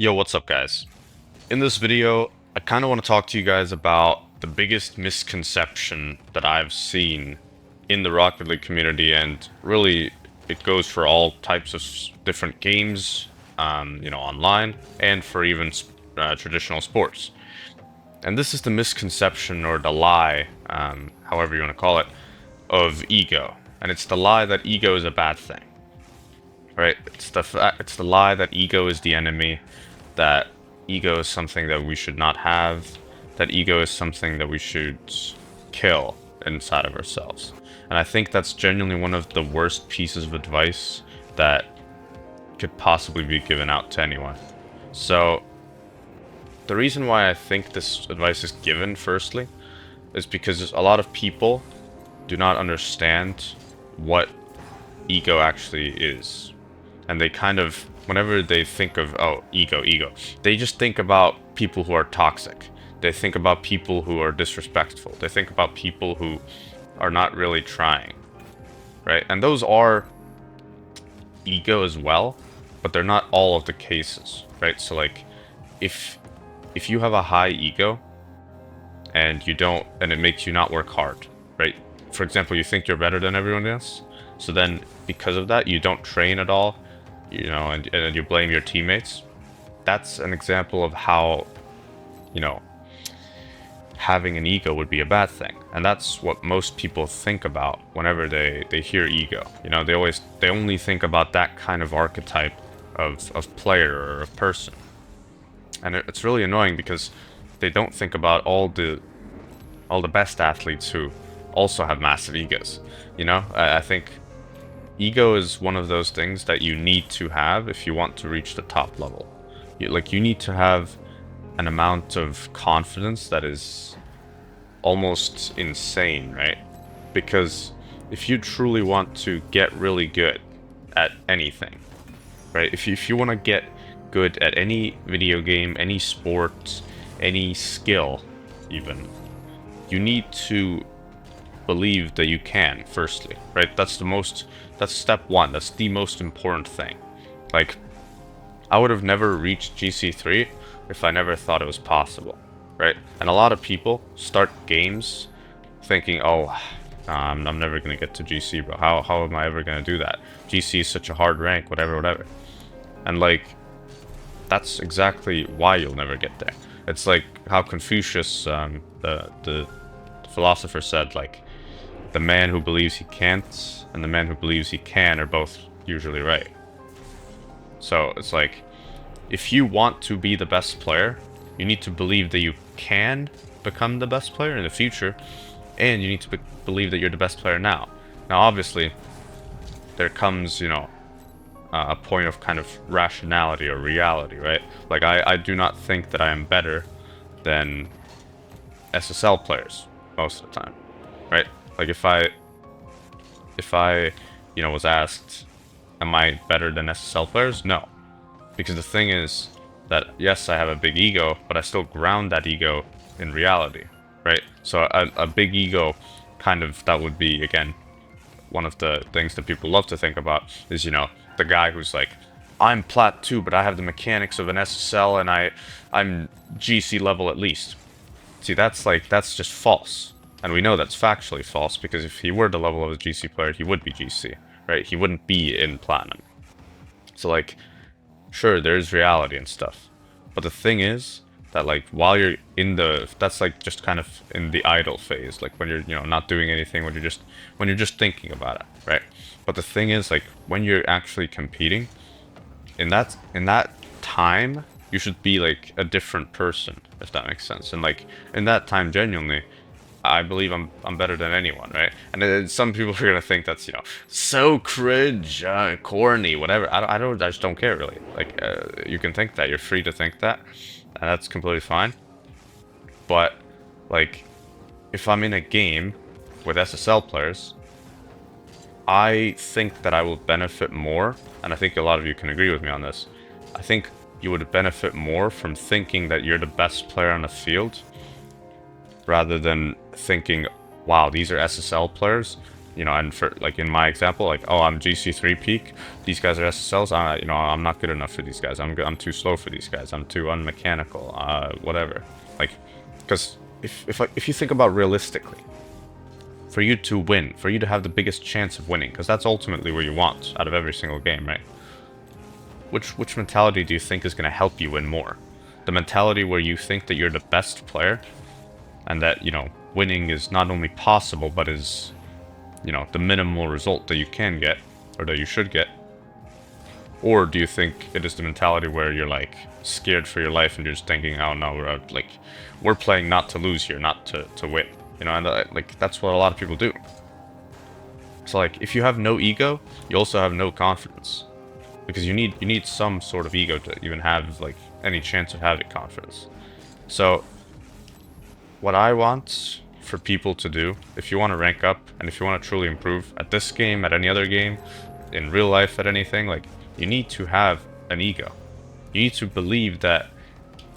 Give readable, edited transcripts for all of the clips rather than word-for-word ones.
Yo, what's up, guys? In this video, I kind of want to talk to you guys about the biggest misconception that I've seen in the Rocket League community, and really, it goes for all types of different games, online, and for even traditional sports. And this is the misconception or the lie, however you want to call it, of ego. And it's the lie that ego is a bad thing, right? It's the lie that ego is the enemy, that ego is something that we should not have, that ego is something that we should kill inside of ourselves. And I think that's genuinely one of the worst pieces of advice that could possibly be given out to anyone. So, the reason why I think this advice is given, firstly, is because a lot of people do not understand what ego actually is. And they kind of, whenever they think of, oh, ego, they just think about people who are toxic. They think about people who are disrespectful. They think about people who are not really trying, right? And those are ego as well, but they're not all of the cases, right? So like, if you have a high ego and you don't, and it makes you not work hard, right? For example, you think you're better than everyone else, so then because of that, you don't train at all, and you blame your teammates. That's an example of how, having an ego would be a bad thing. And that's what most people think about whenever they hear ego. They only think about that kind of archetype of player or of person. And it's really annoying because they don't think about all the best athletes who also have massive egos. I think ego is one of those things that you need to have if you want to reach the top level. You need to have an amount of confidence that is almost insane, right? Because if you truly want to get really good at anything, right? If you want to get good at any video game, any sport, any skill, even, you need to believe that you can, firstly, right? That's step one. That's the most important thing. Like, I would have never reached GC3 if I never thought it was possible, right? And a lot of people start games thinking, oh, I'm never going to get to GC, bro. How am I ever going to do that? GC is such a hard rank, whatever. And like, that's exactly why you'll never get there. It's like how Confucius, the philosopher, said, like, the man who believes he can't and the man who believes he can are both usually right. So it's like, if you want to be the best player, you need to believe that you can become the best player in the future, and you need to believe that you're the best player now. Now, obviously, there comes, a point of kind of rationality or reality, right? Like, I do not think that I am better than SSL players most of the time, right? Like, if I was asked, am I better than SSL players? No. Because the thing is that, yes, I have a big ego, but I still ground that ego in reality, right? So a big ego, kind of, that would be, again, one of the things that people love to think about is, the guy who's like, I'm Plat 2, but I have the mechanics of an SSL, and I'm GC level at least. See, that's just false. And we know that's factually false, because if he were the level of a GC player, he would be GC, right? He wouldn't be in Platinum. So, like, sure, there's reality and stuff. But the thing is that, like, while you're in that's like just kind of in the idle phase, like when you're, not doing anything, when you're just thinking about it, right? But the thing is, like, when you're actually competing, in that time, you should be like a different person, if that makes sense. And like, in that time, genuinely, I believe I'm better than anyone, right? And then some people are gonna think that's, so cringe, corny, whatever. I just don't care, really. Like, you can think that, you're free to think that, and that's completely fine. But like, if I'm in a game with SSL players, I think that I will benefit more, and I think a lot of you can agree with me on this. I think you would benefit more from thinking that you're the best player on the field, rather than thinking, wow, these are SSL players, you know, and for like in my example, like, oh, I'm GC3 peak, these guys are SSLs, you know, I'm not good enough for these guys, I'm too slow for these guys, I'm too unmechanical, whatever. Like, because if you think about realistically, for you to win, for you to have the biggest chance of winning, because that's ultimately what you want out of every single game, right? Which mentality do you think is going to help you win more? The mentality where you think that you're the best player, and that, you know, winning is not only possible, but is, you know, the minimal result that you can get, or that you should get? Or do you think it is the mentality where you're, like, scared for your life and you're just thinking, oh no, we're playing not to lose here, not to win, you know? And like, that's what a lot of people do. So like, if you have no ego, you also have no confidence, because you need some sort of ego to even have like any chance of having confidence. So what I want for people to do, if you want to rank up and if you want to truly improve at this game, at any other game, in real life, at anything, like, you need to have an ego. You need to believe that,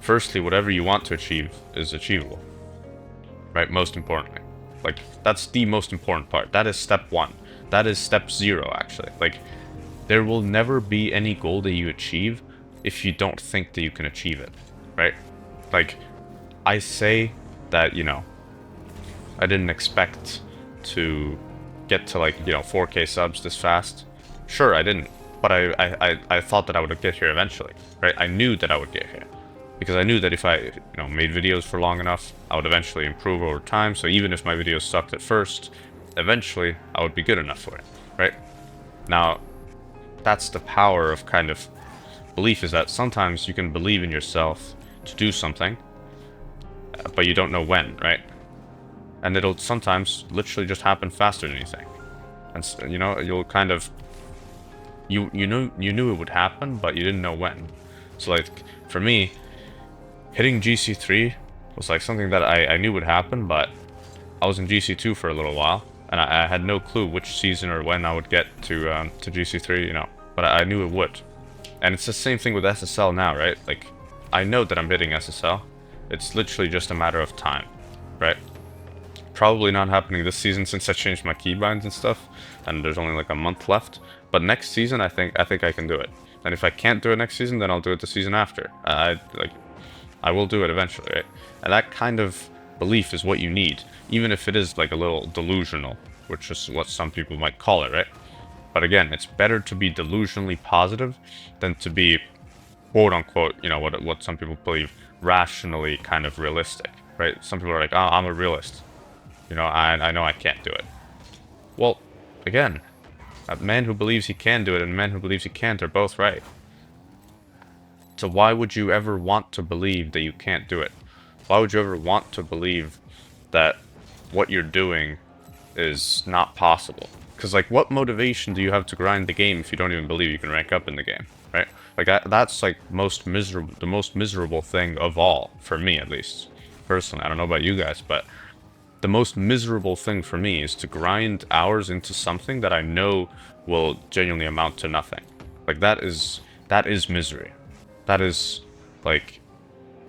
firstly, whatever you want to achieve is achievable, right? Most importantly, like, that's the most important part. That is step one. That is step zero, actually. Like, there will never be any goal that you achieve if you don't think that you can achieve it, right? Like, I say that, you know, I didn't expect to get to, like, you know, 4K subs this fast. Sure, I didn't, but I thought that I would get here eventually, right? I knew that I would get here, because I knew that if I, you know, made videos for long enough, I would eventually improve over time. So even if my videos sucked at first, eventually I would be good enough for it, right? Now, that's the power of kind of belief, is that sometimes you can believe in yourself to do something, but you don't know when, right? And it'll sometimes literally just happen faster than you think. And you know, you'll kind of, you knew it would happen, but you didn't know when. So like, for me, hitting GC3 was like something that I knew would happen, but I was in GC2 for a little while, and I had no clue which season or when I would get to GC3, you know, but I knew it would. And it's the same thing with SSL now, right? Like, I know that I'm hitting SSL. It's literally just a matter of time, right? Probably not happening this season since I changed my keybinds and stuff, and there's only like a month left. But next season, I think I can do it. And if I can't do it next season, then I'll do it the season after. I will do it eventually, right? And that kind of belief is what you need, even if it is like a little delusional, which is what some people might call it, right? But again, it's better to be delusionally positive than to be, quote unquote, you know, what some people believe, rationally kind of realistic, right? Some people are like, oh, I'm a realist. You know, I know I can't do it. Well, again, a man who believes he can do it and a man who believes he can't are both right. So why would you ever want to believe that you can't do it? Why would you ever want to believe that what you're doing is not possible? Because, like, what motivation do you have to grind the game if you don't even believe you can rank up in the game, right? Like, that's, like, the most miserable thing of all, for me, at least. Personally, I don't know about you guys, but the most miserable thing for me is to grind hours into something that I know will genuinely amount to nothing. Like, that is misery. That is, like,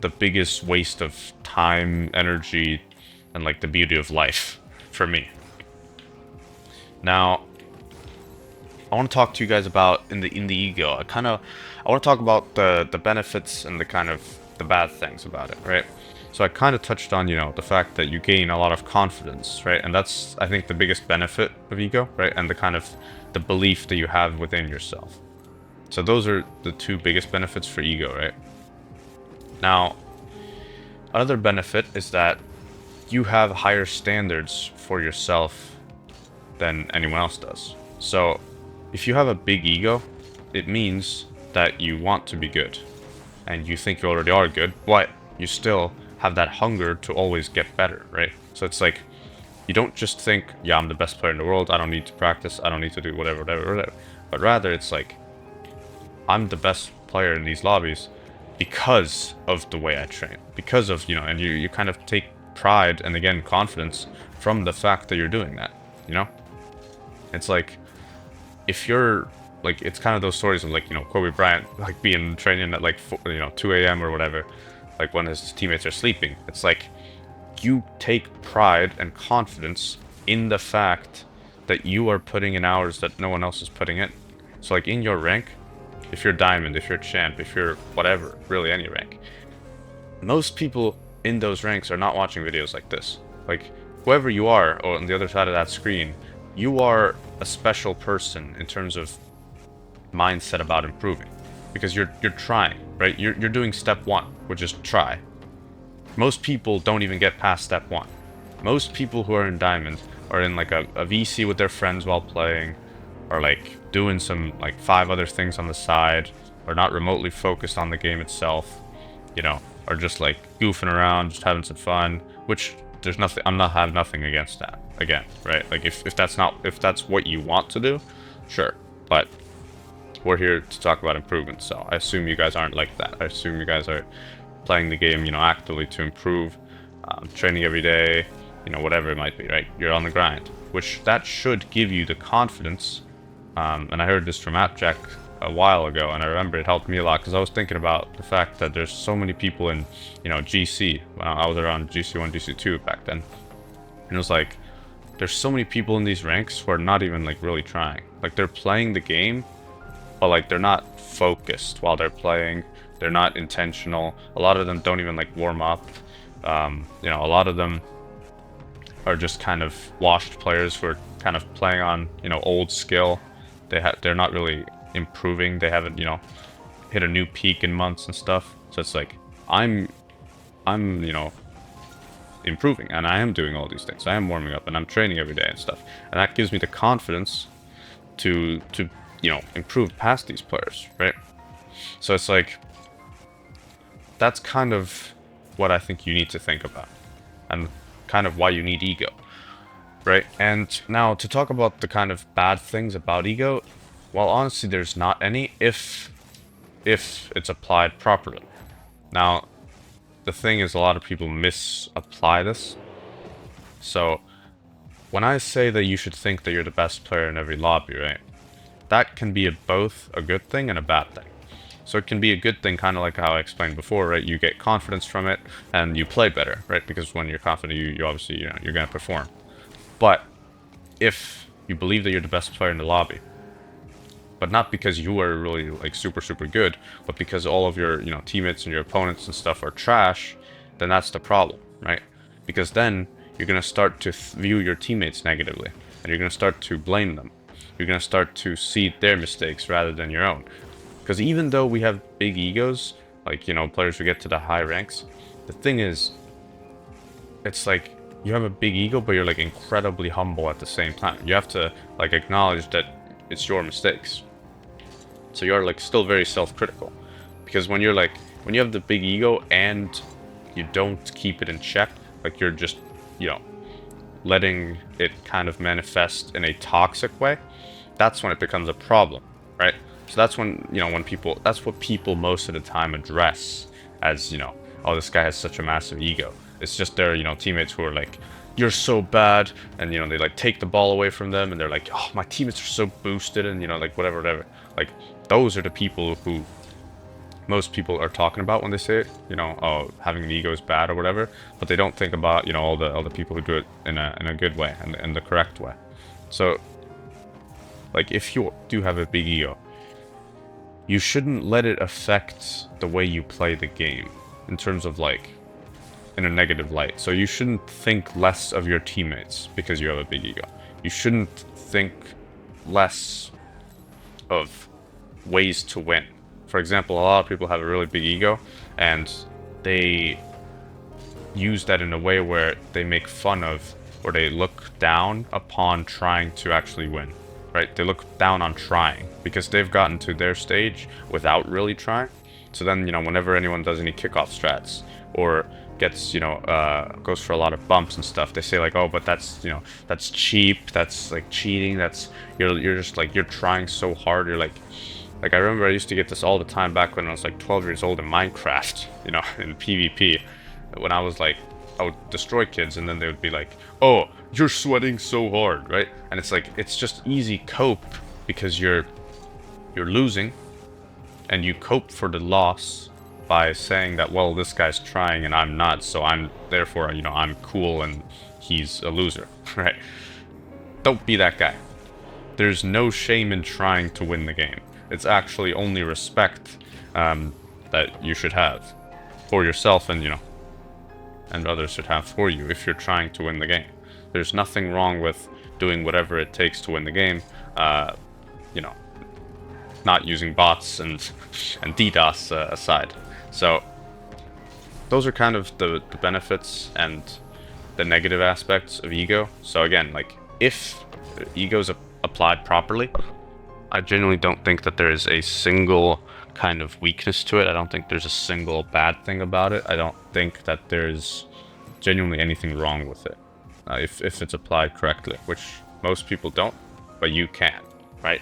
the biggest waste of time, energy, and, like, the beauty of life for me. Now, I want to talk to you guys about in the ego. I want to talk about the benefits and the kind of the bad things about it, right? So I kind of touched on, you know, the fact that you gain a lot of confidence, right? And that's, I think, the biggest benefit of ego, right? And the kind of the belief that you have within yourself. So those are the two biggest benefits for ego, right? Now, another benefit is that you have higher standards for yourself than anyone else does. So if you have a big ego, it means that you want to be good. And you think you already are good, but you still have that hunger to always get better, right? So it's like, you don't just think, yeah, I'm the best player in the world, I don't need to practice, I don't need to do whatever. But rather, it's like, I'm the best player in these lobbies because of the way I train. Because of, you know, and you kind of take pride and, again, confidence from the fact that you're doing that, you know? It's like, if you're, like, it's kind of those stories of, like, you know, Kobe Bryant, like, being training at, like, 2 a.m. or whatever, like, when his teammates are sleeping. It's like, you take pride and confidence in the fact that you are putting in hours that no one else is putting in. So like in your rank, if you're diamond, if you're champ, if you're whatever, really any rank, most people in those ranks are not watching videos like this. Like, whoever you are, or on the other side of that screen, you are a special person in terms of mindset about improving. Because you're trying, right? You're doing step one, which is try. Most people don't even get past step one. Most people who are in diamond are in like a VC with their friends while playing, or like doing some like 5 other things on the side, or not remotely focused on the game itself, you know, or just like goofing around, just having some fun, which there's nothing, have nothing against that, again, right? Like if that's what you want to do, sure, but we're here to talk about improvement, so I assume you guys aren't like that. I assume you guys are playing the game, you know, actively to improve, training every day, you know, whatever it might be, right? You're on the grind, which that should give you the confidence. And I heard this from AppJack a while ago, and I remember it helped me a lot because I was thinking about the fact that there's so many people in, you know, GC, when I was around GC1, GC2 back then, and it was like, there's so many people in these ranks who are not even like really trying. Like they're playing the game, but like they're not focused while they're playing. They're not intentional. A lot of them don't even like warm up. You know, a lot of them are just kind of washed players who are kind of playing on, you know, old skill. They're not really improving. They haven't, you know, hit a new peak in months and stuff. So it's like I'm you know, improving, and I am doing all these things. I am warming up and I'm training every day and stuff. And that gives me the confidence to you know, improve past these players, right? So it's like that's kind of what I think you need to think about, and kind of why you need ego, right? And now to talk about the kind of bad things about ego, well, honestly, there's not any if it's applied properly. Now, the thing is, a lot of people misapply this. So when I say that you should think that you're the best player in every lobby, right? That can be both a good thing and a bad thing. So it can be a good thing, kind of like how I explained before, right? You get confidence from it, and you play better, right? Because when you're confident, you obviously, you know, you're gonna perform. But if you believe that you're the best player in the lobby, but not because you are really like super good, but because all of your, you know, teammates and your opponents and stuff are trash, then that's the problem, right? Because then you're gonna start to view your teammates negatively, and you're gonna start to blame them. You're gonna start to see their mistakes rather than your own. Because even though we have big egos, like, you know, players who get to the high ranks, the thing is, it's like you have a big ego, but you're like incredibly humble at the same time. You have to like acknowledge that it's your mistakes. So you're like still very self-critical. Because when you're like, when you have the big ego and you don't keep it in check, like you're just, you know, letting it kind of manifest in a toxic way, that's when it becomes a problem, right? So that's when, you know, when people, that's what people most of the time address as, you know, oh, this guy has such a massive ego. It's just their, you know, teammates who are like, you're so bad, and, you know, they like take the ball away from them, and they're like, oh, my teammates are so boosted, and, you know, like whatever. Like, those are the people who most people are talking about when they say it, you know, oh, having an ego is bad or whatever, but they don't think about, you know, all the people who do it in a good way, and in the correct way. So, like, if you do have a big ego, you shouldn't let it affect the way you play the game, in terms of like, in a negative light. So you shouldn't think less of your teammates because you have a big ego. You shouldn't think less of ways to win. For example, a lot of people have a really big ego, and they use that in a way where they make fun of, or they look down upon trying to actually win, right? They look down on trying because they've gotten to their stage without really trying. So then, you know, whenever anyone does any kickoff strats or gets, you know, goes for a lot of bumps and stuff, they say like, oh, but that's, you know, that's cheap, that's like cheating, that's, you're just like, you're trying so hard, you're like I remember I used to get this all the time back when I was like 12 years old in Minecraft, you know, in PvP, when I was like, I would destroy kids, and then they would be like, oh, you're sweating so hard, right? And it's like, it's just easy cope because you're losing, and you cope for the loss by saying that, well, this guy's trying and I'm not, so I'm, therefore, you know, I'm cool and he's a loser, right? Don't be that guy. There's no shame in trying to win the game. It's actually only respect that you should have for yourself, and and others should have for you if you're trying to win the game. There's nothing wrong with doing whatever it takes to win the game. You know, not using bots and DDoS aside. So those are kind of the benefits and the negative aspects of ego. So again, like, if ego is applied properly, I genuinely don't think that there is a single kind of weakness to it. I don't think there's a single bad thing about it. I don't think that there's genuinely anything wrong with it, if it's applied correctly, which most people don't, but you can, right?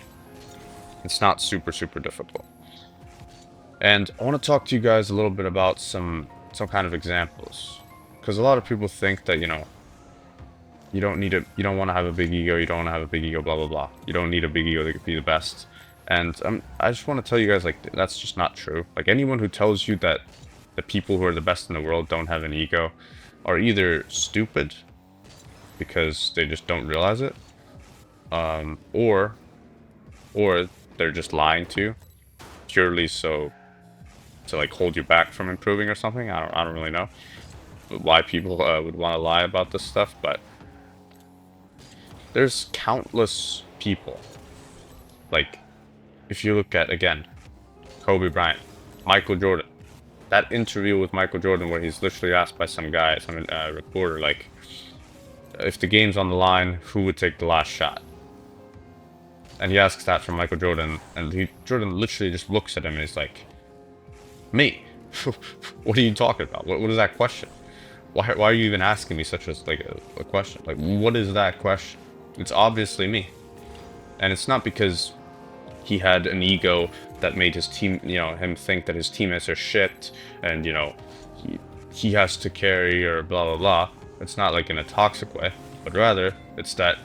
It's not super difficult. And I want to talk to you guys a little bit about some kind of examples, because a lot of people think that, you don't want to have a big ego, you don't want to have a big ego, blah blah blah. You don't need a big ego to be the best. And I just want to tell you guys, like, that's just not true. Like, anyone who tells you that the people who are the best in the world don't have an ego are either stupid because they just don't realize it, or they're just lying to you purely to like hold you back from improving or something. I don't really know why people would want to lie about this stuff, but there's countless people. Like, if you look at, again, Kobe Bryant, Michael Jordan, that interview with Michael Jordan where he's literally asked by some guy, some reporter, like, if the game's on the line, who would take the last shot? And he asks that from Michael Jordan, and Jordan literally just looks at him and he's like, me? What are you talking about? What is that question? Why are you even asking me such a question? Like, what is that question? It's obviously me. And it's not because he had an ego that made his team, him think that his teammates are shit, and, he has to carry or blah, blah, blah. It's not like in a toxic way, but rather it's that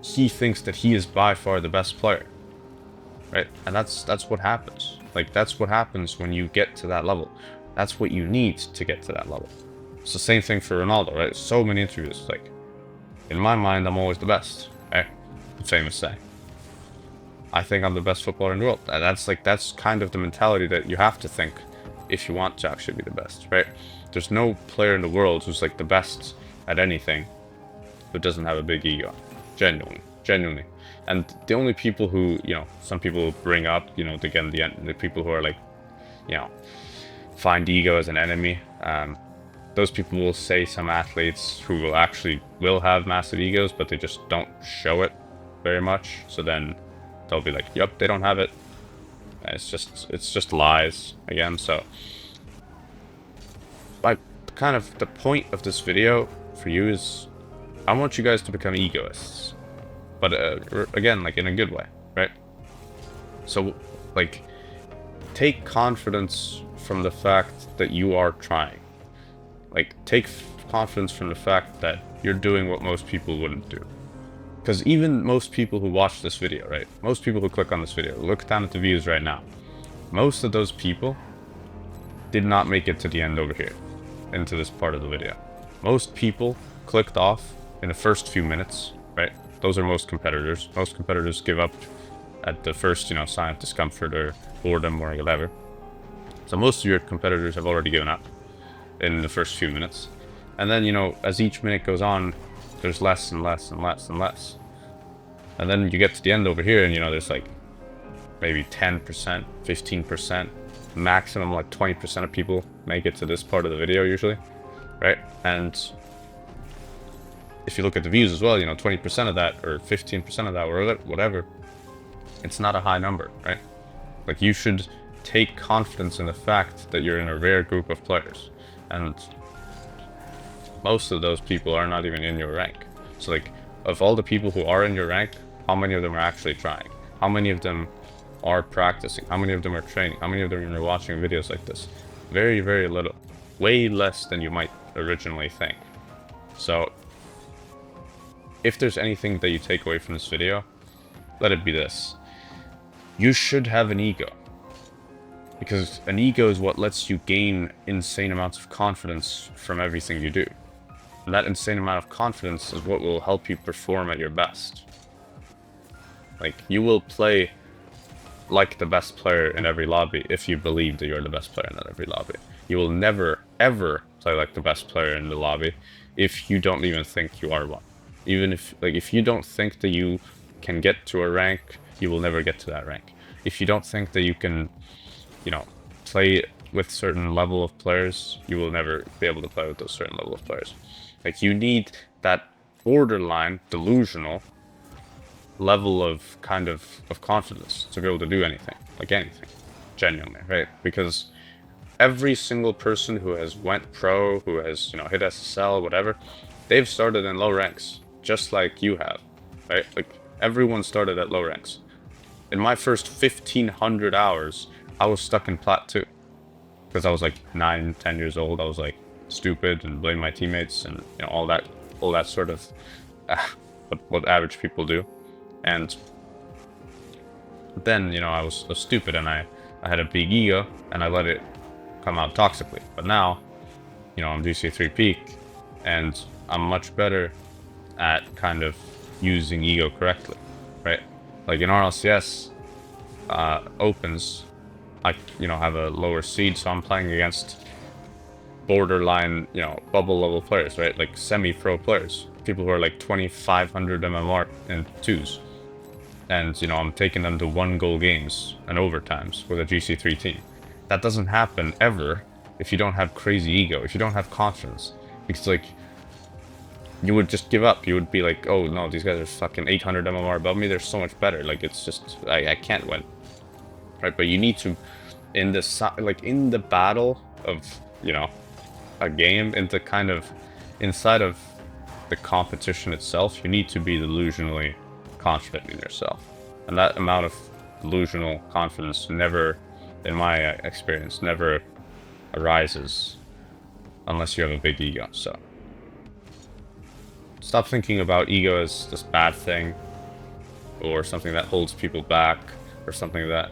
he thinks that he is by far the best player, right? And that's what happens. Like, that's what happens when you get to that level. That's what you need to get to that level. It's the same thing for Ronaldo, right? So many interviews, like, in my mind, I'm always the best, right? The famous saying. I think I'm the best footballer in the world. And that's kind of the mentality that you have to think if you want to actually be the best, right? There's no player in the world who's like the best at anything who doesn't have a big ego. Genuinely. And the only people who, some people bring up, again, the people who are like, find ego as an enemy. Those people will say some athletes who will have massive egos, but they just don't show it very much. So then they'll be like, yep, they don't have it. And it's just lies again. So, like, kind of the point of this video for you is, I want you guys to become egoists, but again, like, in a good way, right? So, like, take confidence from the fact that you are trying. Like, take confidence from the fact that you're doing what most people wouldn't do. Because even most people who watch this video, right? Most people who click on this video, look down at the views right now. Most of those people did not make it to the end over here, into this part of the video. Most people clicked off in the first few minutes, right? Those are most competitors. Most competitors give up at the first, sign of discomfort or boredom or whatever. So most of your competitors have already given up in the first few minutes. And then, as each minute goes on, there's less and less and less and less. And then you get to the end over here and, there's like maybe 10%, 15%, maximum like 20% of people make it to this part of the video usually, right? And if you look at the views as well, 20% of that or 15% of that or whatever, it's not a high number, right? Like, you should take confidence in the fact that you're in a rare group of players. And most of those people are not even in your rank. So, like, of all the people who are in your rank, how many of them are actually trying? How many of them are practicing? How many of them are training? How many of them are watching videos like this? Very, very little. Way less than you might originally think. So, if there's anything that you take away from this video, let it be this. You should have an ego. Because an ego is what lets you gain insane amounts of confidence from everything you do. And that insane amount of confidence is what will help you perform at your best. Like, you will play like the best player in every lobby if you believe that you're the best player in every lobby. You will never, ever play like the best player in the lobby if you don't even think you are one. Even if you don't think that you can get to a rank, you will never get to that rank. If you don't think that you can, play with certain level of players, you will never be able to play with those certain level of players. Like, you need that borderline delusional level of of confidence to be able to do anything, like anything, genuinely, right? Because every single person who has went pro, who has, hit SSL, whatever, they've started in low ranks, just like you have, right? Like, everyone started at low ranks. In my first 1,500 hours, I was stuck in Plat 2. Because I was like 9, 10 years old. I was like stupid and blamed my teammates and all that sort of what average people do. And then I was stupid and I had a big ego and I let it come out toxically. But now I'm GC3 peak and I'm much better at kind of using ego correctly, right? Like in RLCS opens, I have a lower seed, so I'm playing against borderline bubble level players, right? Like semi-pro players, people who are like 2,500 MMR in twos, and I'm taking them to 1-goal games and overtimes with a GC3 team. That doesn't happen ever if you don't have crazy ego, if you don't have confidence, because like you would just give up. You would be like, oh no, these guys are fucking 800 MMR above me, they're so much better, like it's just I can't win, right? But you need to, in the battle of a game, into kind of inside of the competition itself, you need to be delusionally confident in yourself, and that amount of delusional confidence never, in my experience, never arises unless you have a big ego. So stop thinking about ego as this bad thing or something that holds people back or something that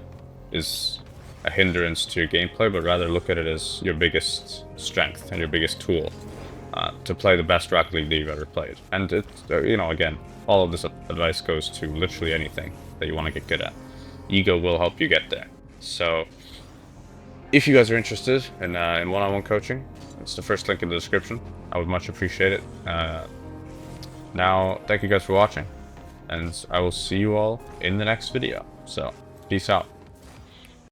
is a hindrance to your gameplay, but rather look at it as your biggest strength and your biggest tool to play the best Rocket League that you've ever played. And it's, again, all of this advice goes to literally anything that you want to get good at. Ego will help you get there. So if you guys are interested in one-on-one coaching, it's the first link in the description. I would much appreciate it. Now, thank you guys for watching, and I will see you all in the next video. So, peace out.